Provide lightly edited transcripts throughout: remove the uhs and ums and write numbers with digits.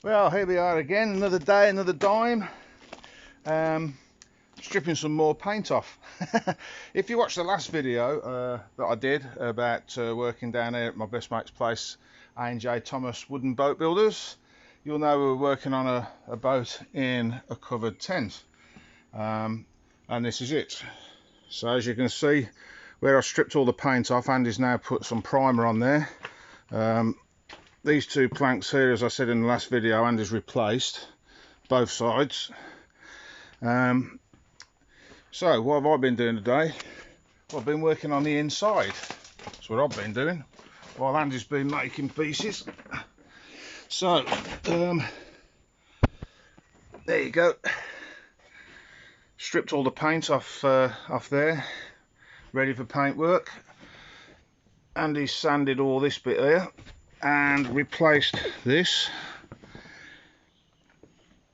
Well, here we are again, another day, another dime. Stripping some more paint off. If you watched the last video that I did about working down here at my best mate's place, A&J Thomas Wooden Boat Builders, you'll know we were working on a boat in a covered tent. And this is it. So as you can see, where I stripped all the paint off, Andy's now put some primer on there. These two planks here, as I said in the last video, Andy's replaced both sides. So what have I been doing today? Well, I've been working on the inside. That's what I've been doing while Andy's been making pieces. So there you go. Stripped all the paint off there, ready for paint work. Andy's sanded all this bit here and replaced this,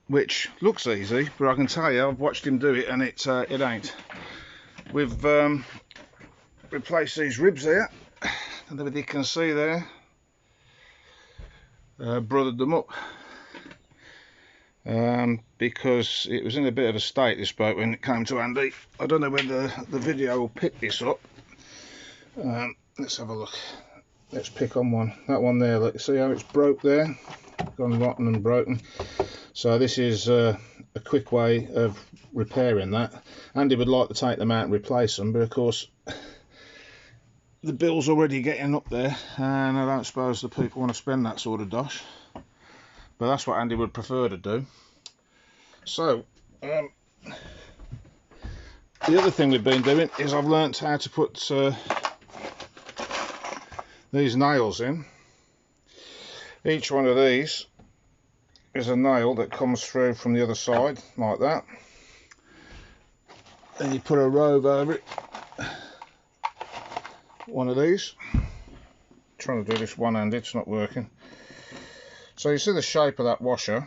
which looks easy, but I can tell you, I've watched him do it and it ain't. We've replaced these ribs here, and as you can see there, brothered them up, because it was in a bit of a state, this boat, when it came to Andy. I don't know whether the video will pick this up. Let's have a look. Let's pick on one. That one there, look, see how it's broke there? Gone rotten and broken. So this is a quick way of repairing that. Andy would like to take them out and replace them, but of course the bill's already getting up there, and I don't suppose the people want to spend that sort of dosh. But that's what Andy would prefer to do. So the other thing we've been doing is I've learnt how to put these nails in. Each one of these is a nail that comes through from the other side like that. Then you put a rove over it. One of these. I'm trying to do this one-handed, it's not working. So you see the shape of that washer.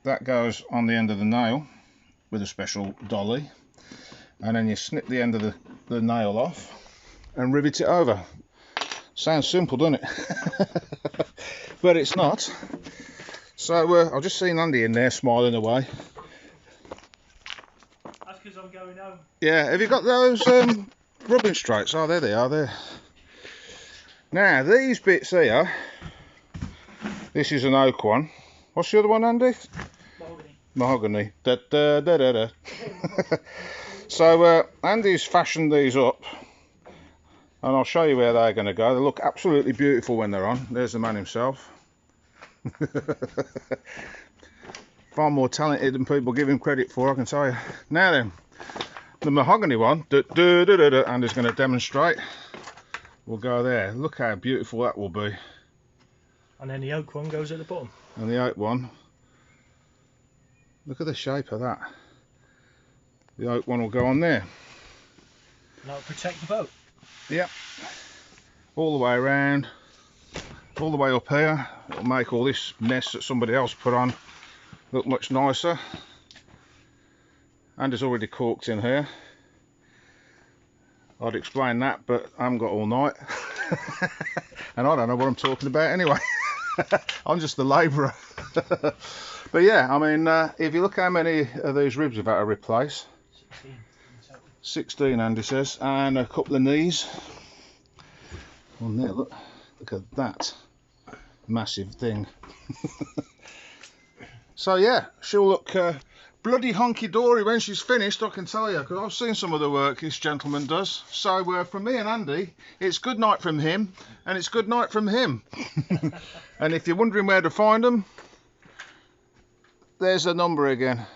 That goes on the end of the nail with a special dolly, and then you snip the end of the nail off and rivet it over. Sounds simple, doesn't it? But it's not. So I've just seen Andy in there smiling away. That's because I'm going home. Yeah, have you got those rubbing straights? Oh, there they are there. Now these bits here, this is an oak one. What's the other one, Andy? Mahogany. Da, da, da, da, da. So Andy's fashioned these up, and I'll show you where they're going to go. They look absolutely beautiful when they're on. There's the man himself. Far more talented than people give him credit for, I can tell you. Now then, the mahogany one, Andy's going to demonstrate. We'll go there. Look how beautiful that will be. And then the oak one goes at the bottom. And the oak one, look at the shape of that. The oak one will go on there. And that'll protect the boat. Yep. All the way around, all the way up here. It'll make all this mess that somebody else put on look much nicer. And it's already corked in here. I'd explain that, but I haven't got all night. And I don't know what I'm talking about anyway. I'm just the labourer. But yeah, I mean, if you look how many of these ribs we've had to replace. 16, Andy says, and a couple of knees. On there, look at that massive thing. So yeah, she'll look bloody honky-dory when she's finished, I can tell you, because I've seen some of the work this gentleman does. So from me and Andy, it's good night from him, and it's good night from him. And if you're wondering where to find them, there's the number again.